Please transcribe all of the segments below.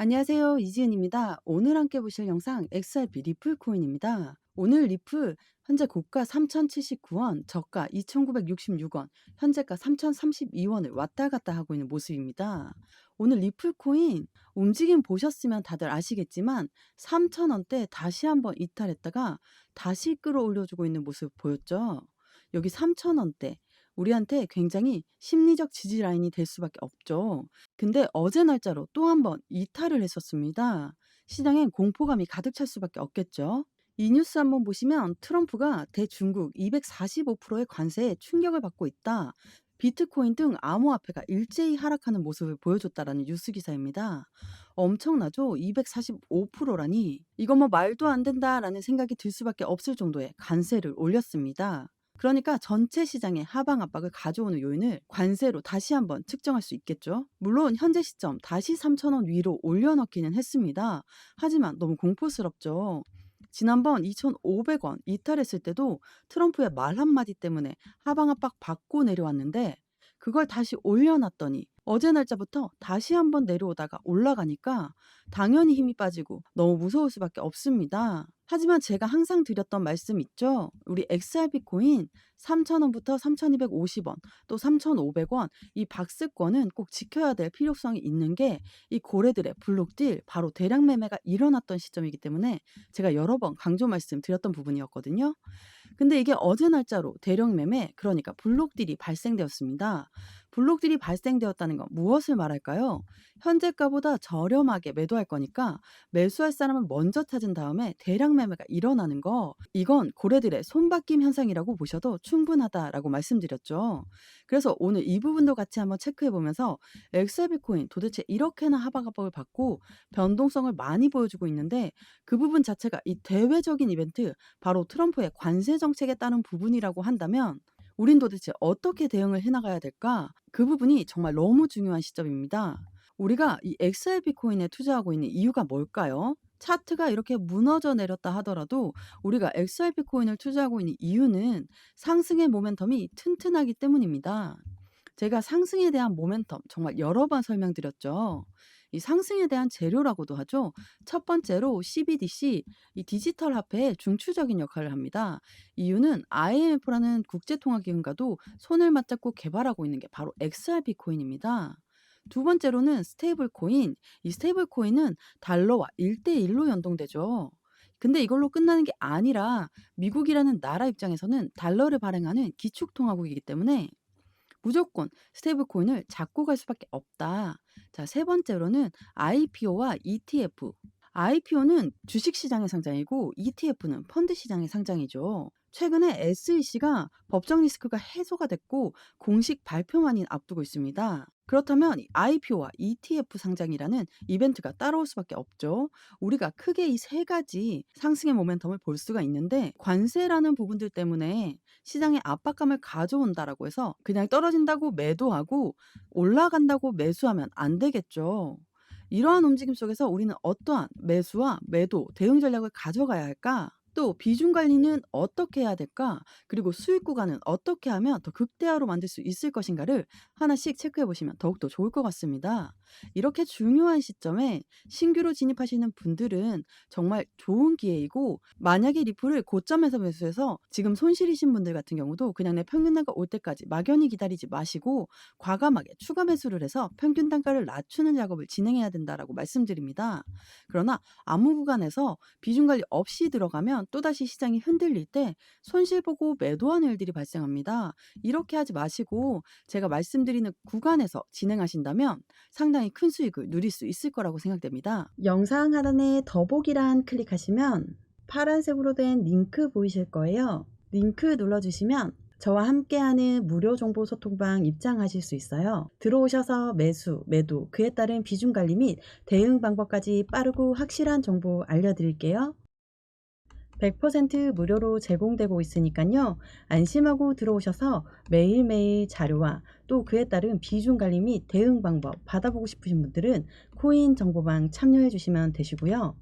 안녕하세요. 이지은입니다. 오늘 함께 보실 영상 XRP 리플 코인입니다. 오늘 리플 현재 고가 3,079원, 저가 2,966원, 현재가 3,032원을 왔다 갔다 하고 있는 모습입니다. 오늘 리플 코인 움직임 보셨으면 다들 아시겠지만 3,000원대 다시 한번 이탈했다가 다시 끌어올려주고 있는 모습 보였죠. 여기 3,000원대 우리한테 굉장히 심리적 지지 라인이 될 수밖에 없죠. 근데 어제 날짜로 또 한 번 이탈을 했었습니다. 시장엔 공포감이 가득 찰 수밖에 없겠죠. 이 뉴스 한번 보시면 트럼프가 대중국 245%의 관세에 충격을 받고 있다. 비트코인 등 암호화폐가 일제히 하락하는 모습을 보여줬다라는 뉴스 기사입니다. 엄청나죠? 245%라니. 이거 뭐 말도 안 된다라는 생각이 들 수밖에 없을 정도의 관세를 올렸습니다. 그러니까 전체 시장의 하방 압박을 가져오는 요인을 관세로 다시 한번 측정할 수 있겠죠. 물론 현재 시점 다시 3,000원 위로 올려놓기는 했습니다. 하지만 너무 공포스럽죠. 지난번 2,500원 이탈했을 때도 트럼프의 말 한마디 때문에 하방 압박 받고 내려왔는데 그걸 다시 올려놨더니 어제 날짜부터 다시 한번 내려오다가 올라가니까 당연히 힘이 빠지고 너무 무서울 수밖에 없습니다. 하지만 제가 항상 드렸던 말씀 있죠? 우리 XRP 코인 3,000원부터 3,250원 또 3,500원 이 박스권은 꼭 지켜야 될 필요성이 있는 게 이 고래들의 블록딜 바로 대량 매매가 일어났던 시점이기 때문에 제가 여러 번 강조 말씀드렸던 부분이었거든요. 근데 이게 어제 날짜로 대량 매매 그러니까 블록딜이 발생되었습니다. 블록딜이 발생되었다는 건 무엇을 말할까요? 현재가보다 저렴하게 매도할 거니까 매수할 사람을 먼저 찾은 다음에 대량 매매가 일어나는 거 이건 고래들의 손바뀜 현상이라고 보셔도 충분하다라고 말씀드렸죠. 그래서 오늘 이 부분도 같이 한번 체크해 보면서 엑셀 비코인 도대체 이렇게나 하방압박을 받고 변동성을 많이 보여주고 있는데 그 부분 자체가 이 대외적인 이벤트 바로 트럼프의 관세 정책에 따른 부분이라고 한다면 우린 도대체 어떻게 대응을 해나가야 될까? 그 부분이 정말 너무 중요한 시점입니다. 우리가 이 XRP 코인에 투자하고 있는 이유가 뭘까요? 차트가 이렇게 무너져 내렸다 하더라도 우리가 XRP 코인을 투자하고 있는 이유는 상승의 모멘텀이 튼튼하기 때문입니다. 제가 상승에 대한 모멘텀 정말 여러 번 설명드렸죠. 이 상승에 대한 재료라고도 하죠. 첫 번째로 CBDC, 이 디지털 화폐의 중추적인 역할을 합니다. 이유는 IMF라는 국제통화기금과도 손을 맞잡고 개발하고 있는 게 바로 XRP 코인입니다. 두 번째로는 스테이블 코인. 이 스테이블 코인은 달러와 1대1로 연동되죠. 근데 이걸로 끝나는 게 아니라 미국이라는 나라 입장에서는 달러를 발행하는 기축통화국이기 때문에 무조건 스테이블 코인을 잡고 갈 수밖에 없다. 자, 세 번째로는 IPO와 ETF. IPO는 주식 시장의 상장이고 ETF는 펀드 시장의 상장이죠. 최근에 SEC가 법정 리스크가 해소가 됐고 공식 발표만이 앞두고 있습니다. 그렇다면 이 IPO와 ETF 상장이라는 이벤트가 따라올 수밖에 없죠. 우리가 크게 이 세 가지 상승의 모멘텀을 볼 수가 있는데 관세라는 부분들 때문에 시장에 압박감을 가져온다라고 해서 그냥 떨어진다고 매도하고 올라간다고 매수하면 안 되겠죠. 이러한 움직임 속에서 우리는 어떠한 매수와 매도, 대응 전략을 가져가야 할까? 또 비중 관리는 어떻게 해야 될까? 그리고 수익 구간은 어떻게 하면 더 극대화로 만들 수 있을 것인가를 하나씩 체크해 보시면 더욱더 좋을 것 같습니다. 이렇게 중요한 시점에 신규로 진입하시는 분들은 정말 좋은 기회이고 만약에 리플을 고점에서 매수해서 지금 손실이신 분들 같은 경우도 그냥 내 평균 단가 올 때까지 막연히 기다리지 마시고 과감하게 추가 매수를 해서 평균 단가를 낮추는 작업을 진행해야 된다라고 말씀드립니다. 그러나 아무 구간에서 비중 관리 없이 들어가면 또다시 시장이 흔들릴 때 손실 보고 매도하는 일들이 발생합니다. 이렇게 하지 마시고 제가 말씀드리는 구간에서 진행하신다면 상당히 큰 수익을 누릴 수 있을 거라고 생각됩니다. 영상 하단에 더보기란 클릭하시면 파란색으로 된 링크 보이실 거예요. 링크 눌러주시면 저와 함께하는 무료 정보 소통방 입장하실 수 있어요. 들어오셔서 매수, 매도, 그에 따른 비중 관리 및 대응 방법까지 빠르고 확실한 정보 알려드릴게요. 100% 무료로 제공되고 있으니까요. 안심하고 들어오셔서 매일매일 자료와 또 그에 따른 비중 관리 및 대응 방법 받아보고 싶으신 분들은 코인 정보방 참여해 주시면 되시고요.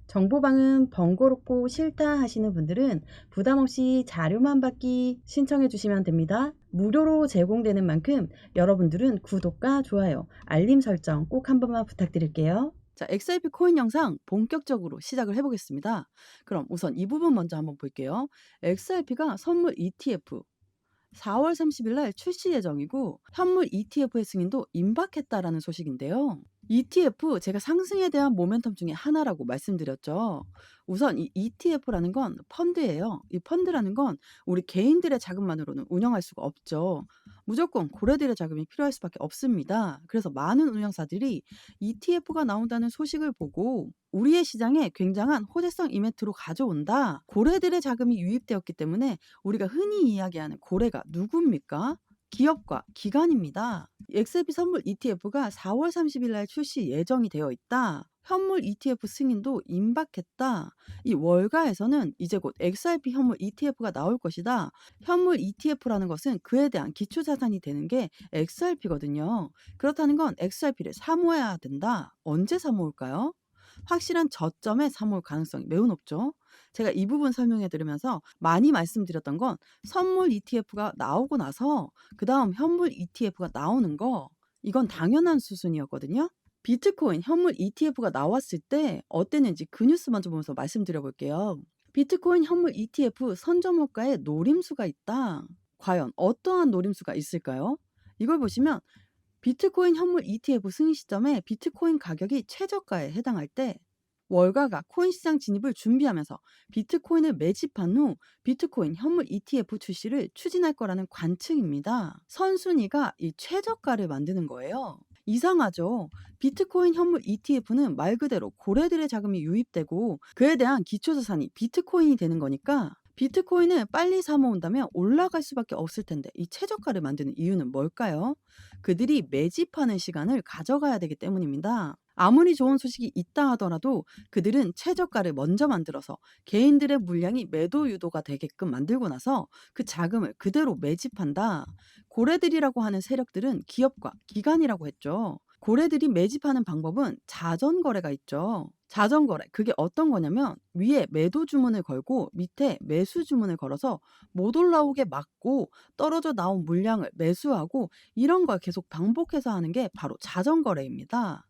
정보방은 번거롭고 싫다 하시는 분들은 부담없이 자료만 받기 신청해 주시면 됩니다. 무료로 제공되는 만큼 여러분들은 구독과 좋아요, 알림 설정 꼭 한 번만 부탁드릴게요. 자, XRP 코인 영상 본격적으로 시작을 해보겠습니다. 그럼 우선 이 부분 먼저 한번 볼게요. XRP가 선물 ETF 4월 30일 날 출시 예정이고 현물 ETF의 승인도 임박했다라는 소식인데요. ETF 제가 상승에 대한 모멘텀 중에 하나라고 말씀드렸죠. 우선 이 ETF라는 건 펀드예요. 이 펀드라는 건 우리 개인들의 자금만으로는 운영할 수가 없죠. 무조건 고래들의 자금이 필요할 수밖에 없습니다. 그래서 많은 운영사들이 ETF가 나온다는 소식을 보고 우리의 시장에 굉장한 호재성 이벤트로 가져온다. 고래들의 자금이 유입되었기 때문에 우리가 흔히 이야기하는 고래가 누굽니까? 기업과 기관입니다. XRP 선물 ETF가 4월 30일 날 출시 예정이 되어 있다. 현물 ETF 승인도 임박했다. 이 월가에서는 이제 곧 XRP 현물 ETF가 나올 것이다. 현물 ETF라는 것은 그에 대한 기초자산이 되는 게 XRP거든요. 그렇다는 건 XRP를 사모해야 된다. 언제 사모을까요? 확실한 저점에 사모을 가능성이 매우 높죠. 제가 이 부분 설명해 드리면서 많이 말씀드렸던 건 선물 ETF가 나오고 나서 그다음 현물 ETF가 나오는 거 이건 당연한 수순이었거든요. 비트코인 현물 ETF가 나왔을 때 어땠는지 그 뉴스 먼저 보면서 말씀드려 볼게요. 비트코인 현물 ETF 선점호가에 노림수가 있다. 과연 어떠한 노림수가 있을까요? 이걸 보시면 비트코인 현물 ETF 승인 시점에 비트코인 가격이 최저가에 해당할 때 월가가 코인 시장 진입을 준비하면서 비트코인을 매집한 후 비트코인 현물 ETF 출시를 추진할 거라는 관측입니다. 선순위가 이 최저가를 만드는 거예요. 이상하죠? 비트코인 현물 ETF는 말 그대로 고래들의 자금이 유입되고 그에 대한 기초자산이 비트코인이 되는 거니까 비트코인을 빨리 사모은다면 올라갈 수밖에 없을 텐데 이 최저가를 만드는 이유는 뭘까요? 그들이 매집하는 시간을 가져가야 되기 때문입니다. 아무리 좋은 소식이 있다 하더라도 그들은 최저가를 먼저 만들어서 개인들의 물량이 매도 유도가 되게끔 만들고 나서 그 자금을 그대로 매집한다. 고래들이라고 하는 세력들은 기업과 기관이라고 했죠. 고래들이 매집하는 방법은 자전거래가 있죠. 자전거래, 그게 어떤 거냐면 위에 매도 주문을 걸고 밑에 매수 주문을 걸어서 못 올라오게 막고 떨어져 나온 물량을 매수하고 이런 걸 계속 반복해서 하는 게 바로 자전거래입니다.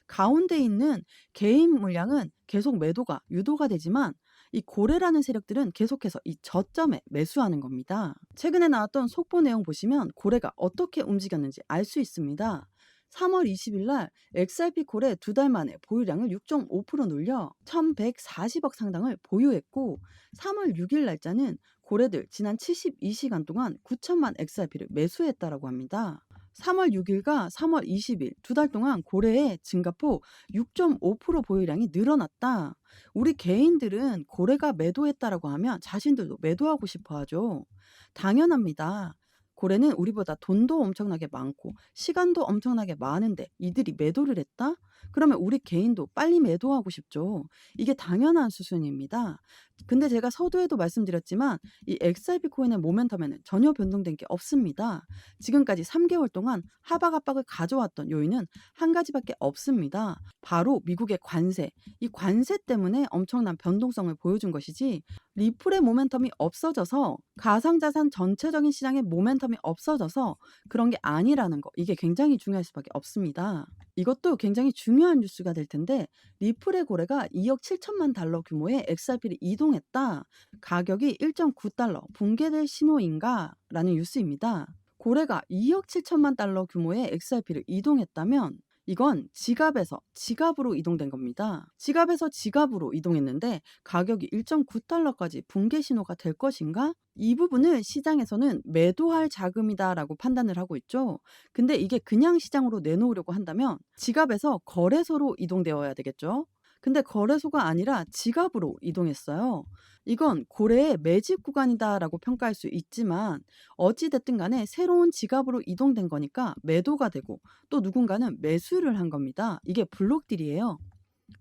가운데 있는 개인 물량은 계속 매도가 유도가 되지만 이 고래라는 세력들은 계속해서 이 저점에 매수하는 겁니다. 최근에 나왔던 속보 내용 보시면 고래가 어떻게 움직였는지 알 수 있습니다. 3월 20일 날 XRP 고래 2달 만에 보유량을 6.5% 늘려 1,140억 상당을 보유했고 3월 6일 날짜는 고래들 지난 72시간 동안 9천만 XRP를 매수했다라고 합니다. 3월 6일과 3월 20일 2달 동안 고래의 증가폭 6.5% 보유량이 늘어났다. 우리 개인들은 고래가 매도했다라고 하면 자신들도 매도하고 싶어 하죠. 당연합니다. 고래는 우리보다 돈도 엄청나게 많고 시간도 엄청나게 많은데 이들이 매도를 했다? 그러면 우리 개인도 빨리 매도하고 싶죠. 이게 당연한 수순입니다. 근데 제가 서두에도 말씀드렸지만 이 XRP 코인의 모멘텀에는 전혀 변동된 게 없습니다. 지금까지 3개월 동안 하박 압박을 가져왔던 요인은 한 가지밖에 없습니다. 바로 미국의 관세. 이 관세 때문에 엄청난 변동성을 보여준 것이지 리플의 모멘텀이 없어져서 가상자산 전체적인 시장의 모멘텀이 없어져서 그런 게 아니라는 거. 이게 굉장히 중요할 수밖에 없습니다. 이것도 굉장히 중요한 뉴스가 될 텐데 리플의 고래가 2억 7천만 달러 규모의 XRP를 이동했다. 가격이 1.9달러 붕괴될 신호인가? 라는 뉴스입니다. 고래가 2억 7천만 달러 규모의 XRP를 이동했다면 이건 지갑에서 지갑으로 이동된 겁니다. 지갑에서 지갑으로 이동했는데 가격이 1.9달러까지 붕괴 신호가 될 것인가? 이 부분을 시장에서는 매도할 자금이다라고 판단을 하고 있죠. 근데 이게 그냥 시장으로 내놓으려고 한다면 지갑에서 거래소로 이동되어야 되겠죠. 근데 거래소가 아니라 지갑으로 이동했어요. 이건 고래의 매집 구간이다라고 평가할 수 있지만 어찌 됐든 간에 새로운 지갑으로 이동된 거니까 매도가 되고 또 누군가는 매수를 한 겁니다. 이게 블록딜이에요.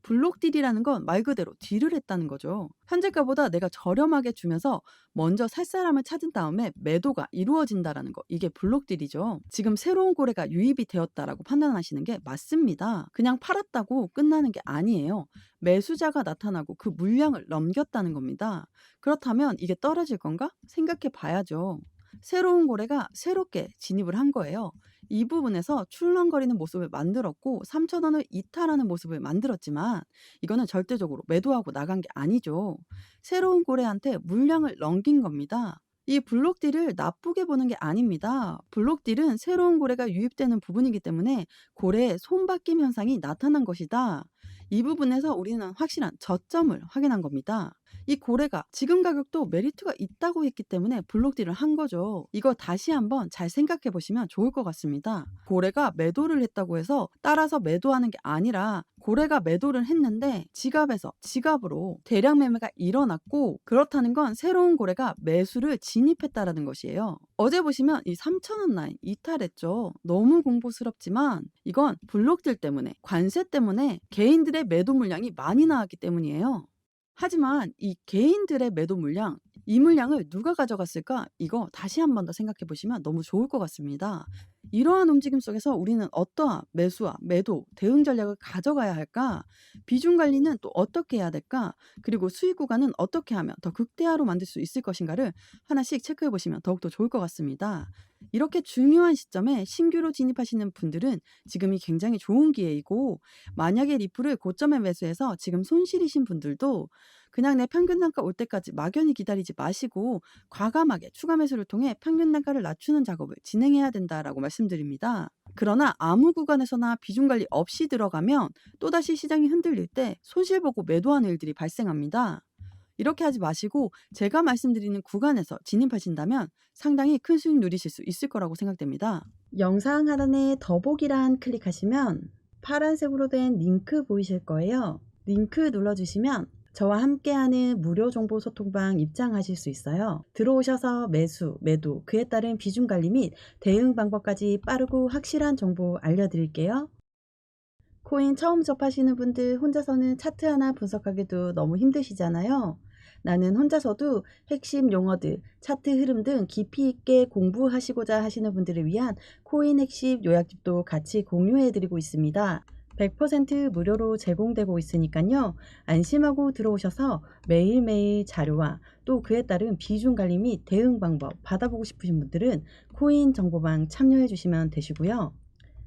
블록딜이라는 건 말 그대로 딜을 했다는 거죠. 현재가보다 내가 저렴하게 주면서 먼저 살 사람을 찾은 다음에 매도가 이루어진다라는 거. 이게 블록딜이죠. 지금 새로운 고래가 유입이 되었다라고 판단하시는 게 맞습니다. 그냥 팔았다고 끝나는 게 아니에요. 매수자가 나타나고 그 물량을 넘겼다는 겁니다. 그렇다면 이게 떨어질 건가? 생각해 봐야죠. 새로운 고래가 새롭게 진입을 한 거예요. 이 부분에서 출렁거리는 모습을 만들었고 3,000원을 이탈하는 모습을 만들었지만 이거는 절대적으로 매도하고 나간 게 아니죠. 새로운 고래한테 물량을 넘긴 겁니다. 이 블록딜을 나쁘게 보는 게 아닙니다. 블록딜은 새로운 고래가 유입되는 부분이기 때문에 고래의 손바뀜 현상이 나타난 것이다. 이 부분에서 우리는 확실한 저점을 확인한 겁니다. 이 고래가 지금 가격도 메리트가 있다고 했기 때문에 블록딜을 한 거죠. 이거 다시 한번 잘 생각해 보시면 좋을 것 같습니다. 고래가 매도를 했다고 해서 따라서 매도하는 게 아니라 고래가 매도를 했는데 지갑에서 지갑으로 대량 매매가 일어났고 그렇다는 건 새로운 고래가 매수를 진입했다라는 것이에요. 어제 보시면 이 3,000원 라인 이탈했죠. 너무 공포스럽지만 이건 블록딜 때문에 관세 때문에 개인들의 매도 물량이 많이 나왔기 때문이에요. 하지만 이 개인들의 매도 물량, 이 물량을 누가 가져갔을까? 이거 다시 한 번 더 생각해 보시면 너무 좋을 것 같습니다. 이러한 움직임 속에서 우리는 어떠한 매수와 매도, 대응 전략을 가져가야 할까? 비중 관리는 또 어떻게 해야 될까? 그리고 수익 구간은 어떻게 하면 더 극대화로 만들 수 있을 것인가를 하나씩 체크해 보시면 더욱더 좋을 것 같습니다. 이렇게 중요한 시점에 신규로 진입하시는 분들은 지금이 굉장히 좋은 기회이고 만약에 리플을 고점에 매수해서 지금 손실이신 분들도 그냥 내 평균 단가 올 때까지 막연히 기다리지 마시고 과감하게 추가 매수를 통해 평균 단가를 낮추는 작업을 진행해야 된다라고 말씀드립니다. 그러나 아무 구간에서나 비중 관리 없이 들어가면 또다시 시장이 흔들릴 때 손실 보고 매도하는 일들이 발생합니다. 이렇게 하지 마시고 제가 말씀드리는 구간에서 진입하신다면 상당히 큰 수익 누리실 수 있을 거라고 생각됩니다. 영상 하단에 더보기란 클릭하시면 파란색으로 된 링크 보이실 거예요. 링크 눌러주시면 저와 함께하는 무료 정보 소통방 입장하실 수 있어요. 들어오셔서 매수, 매도, 그에 따른 비중 관리 및 대응 방법까지 빠르고 확실한 정보 알려드릴게요. 코인 처음 접하시는 분들 혼자서는 차트 하나 분석하기도 너무 힘드시잖아요. 나는 혼자서도 핵심 용어들, 차트 흐름 등 깊이 있게 공부하시고자 하시는 분들을 위한 코인 핵심 요약집도 같이 공유해드리고 있습니다. 100% 무료로 제공되고 있으니까요. 안심하고 들어오셔서 매일매일 자료와 또 그에 따른 비중 관리 및 대응 방법 받아보고 싶으신 분들은 코인 정보방 참여해 주시면 되시고요.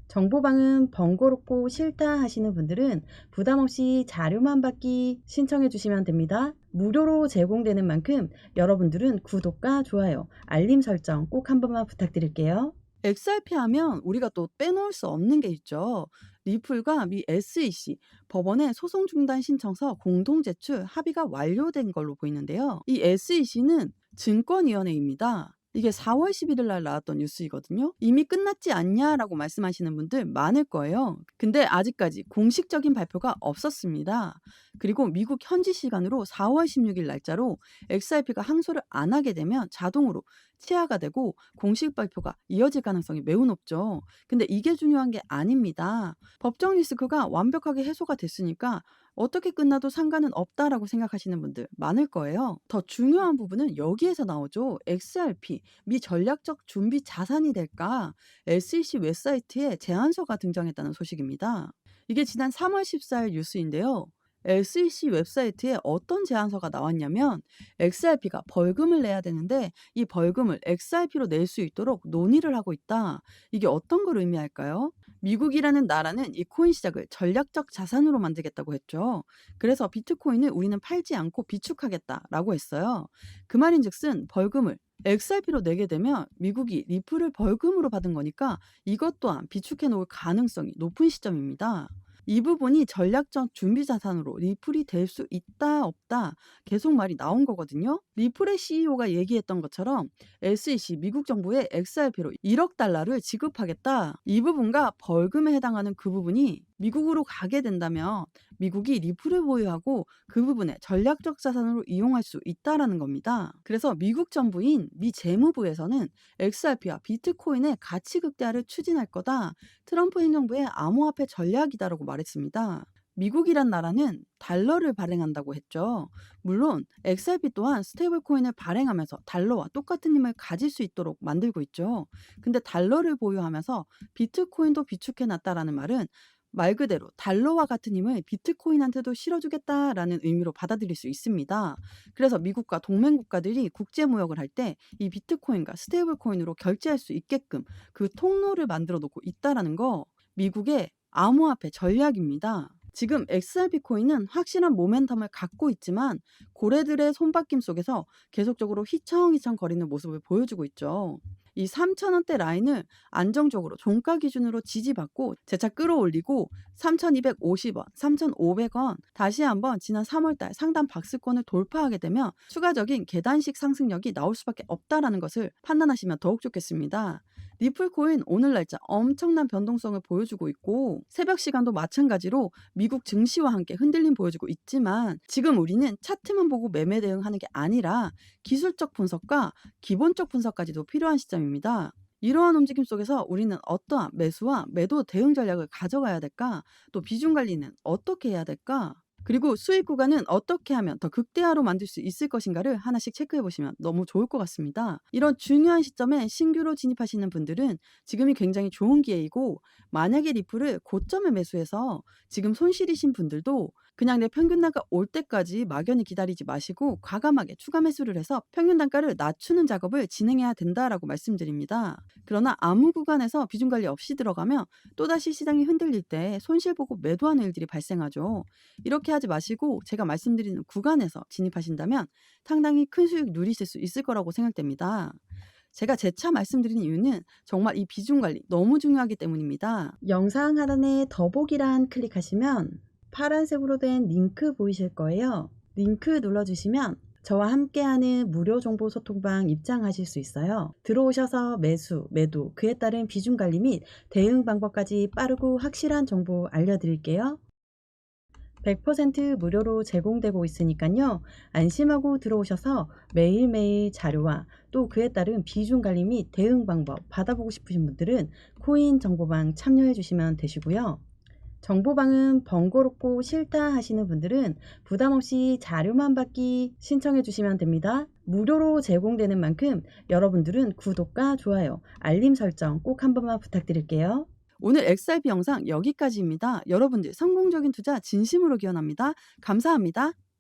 정보방은 번거롭고 싫다 하시는 분들은 부담없이 자료만 받기 신청해 주시면 됩니다. 무료로 제공되는 만큼 여러분들은 구독과 좋아요, 알림 설정 꼭 한 번만 부탁드릴게요. XRP 하면 우리가 또 빼놓을 수 없는 게 있죠. 리플과 미 SEC 법원의 소송 중단 신청서 공동 제출 합의가 완료된 걸로 보이는데요. 이 SEC는 증권위원회입니다. 이게 4월 11일 날 나왔던 뉴스이거든요. 이미 끝났지 않냐라고 말씀하시는 분들 많을 거예요. 근데 아직까지 공식적인 발표가 없었습니다. 그리고 미국 현지 시간으로 4월 16일 날짜로 XRP가 항소를 안 하게 되면 자동으로 취하가 되고 공식 발표가 이어질 가능성이 매우 높죠. 근데 이게 중요한 게 아닙니다. 법적 리스크가 완벽하게 해소가 됐으니까 어떻게 끝나도 상관은 없다라고 생각하시는 분들 많을 거예요. 더 중요한 부분은 여기에서 나오죠. XRP, 미 전략적 준비 자산이 될까? SEC 웹사이트에 제안서가 등장했다는 소식입니다. 이게 지난 3월 14일 뉴스인데요. SEC 웹사이트에 어떤 제안서가 나왔냐면 XRP가 벌금을 내야 되는데 이 벌금을 XRP로 낼 수 있도록 논의를 하고 있다. 이게 어떤 걸 의미할까요? 미국이라는 나라는 이 코인 시장을 전략적 자산으로 만들겠다고 했죠. 그래서 비트코인을 우리는 팔지 않고 비축하겠다라고 했어요. 그 말인즉슨 벌금을 XRP로 내게 되면 미국이 리플을 벌금으로 받은 거니까 이것 또한 비축해 놓을 가능성이 높은 시점입니다. 이 부분이 전략적 준비 자산으로 리플이 될 수 있다 없다 계속 말이 나온 거거든요. 리플의 CEO가 얘기했던 것처럼 SEC 미국 정부에 XRP로 1억 달러를 지급하겠다. 이 부분과 벌금에 해당하는 그 부분이 미국으로 가게 된다면 미국이 리플을 보유하고 그 부분에 전략적 자산으로 이용할 수 있다라는 겁니다. 그래서 미국 정부인 미 재무부에서는 XRP와 비트코인의 가치 극대화를 추진할 거다. 트럼프 행정부의 암호화폐 전략이다라고 말했습니다. 미국이란 나라는 달러를 발행한다고 했죠. 물론 XRP 또한 스테이블 코인을 발행하면서 달러와 똑같은 힘을 가질 수 있도록 만들고 있죠. 근데 달러를 보유하면서 비트코인도 비축해 놨다라는 말은 말 그대로 달러와 같은 힘을 비트코인한테도 실어주겠다라는 의미로 받아들일 수 있습니다. 그래서 미국과 동맹 국가들이 국제 무역을 할 때 이 비트코인과 스테이블 코인으로 결제할 수 있게끔 그 통로를 만들어 놓고 있다라는 거, 미국의 암호화폐 전략입니다. 지금 XRP 코인은 확실한 모멘텀을 갖고 있지만 고래들의 손바뀜 속에서 계속적으로 휘청휘청 거리는 모습을 보여주고 있죠. 이 3,000원대 라인을 안정적으로 종가 기준으로 지지받고 재차 끌어올리고 3,250원, 3,500원 다시 한번 지난 3월달 상단 박스권을 돌파하게 되면 추가적인 계단식 상승력이 나올 수밖에 없다라는 것을 판단하시면 더욱 좋겠습니다. 리플코인 오늘 날짜 엄청난 변동성을 보여주고 있고 새벽 시간도 마찬가지로 미국 증시와 함께 흔들림 보여주고 있지만 지금 우리는 차트만 보고 매매 대응하는 게 아니라 기술적 분석과 기본적 분석까지도 필요한 시점입니다. 이러한 움직임 속에서 우리는 어떠한 매수와 매도 대응 전략을 가져가야 될까? 또 비중 관리는 어떻게 해야 될까? 그리고 수익 구간은 어떻게 하면 더 극대화로 만들 수 있을 것인가를 하나씩 체크해 보시면 너무 좋을 것 같습니다. 이런 중요한 시점에 신규로 진입하시는 분들은 지금이 굉장히 좋은 기회이고, 만약에 리플을 고점에 매수해서 지금 손실이신 분들도 그냥 내 평균 단가 올 때까지 막연히 기다리지 마시고 과감하게 추가 매수를 해서 평균 단가를 낮추는 작업을 진행해야 된다라고 말씀드립니다. 그러나 아무 구간에서 비중 관리 없이 들어가면 또다시 시장이 흔들릴 때 손실 보고 매도하는 일들이 발생하죠. 이렇게 하지 마시고 제가 말씀드리는 구간에서 진입하신다면 상당히 큰 수익 누리실 수 있을 거라고 생각됩니다. 제가 재차 말씀드린 이유는 정말 이 비중 관리 너무 중요하기 때문입니다. 영상 하단에 더보기란 클릭하시면 파란색으로 된 링크 보이실 거예요. 링크 눌러주시면 저와 함께하는 무료 정보 소통방 입장하실 수 있어요. 들어오셔서 매수, 매도, 그에 따른 비중 관리 및 대응 방법까지 빠르고 확실한 정보 알려드릴게요. 100% 무료로 제공되고 있으니까요. 안심하고 들어오셔서 매일매일 자료와 또 그에 따른 비중 관리 및 대응 방법 받아보고 싶으신 분들은 코인 정보방 참여해 주시면 되시고요. 정보방은 번거롭고 싫다 하시는 분들은 부담없이 자료만 받기 신청해 주시면 됩니다. 무료로 제공되는 만큼 여러분들은 구독과 좋아요, 알림 설정 꼭 한 번만 부탁드릴게요. 오늘 XRP 영상 여기까지입니다. 여러분들 성공적인 투자 진심으로 기원합니다. 감사합니다.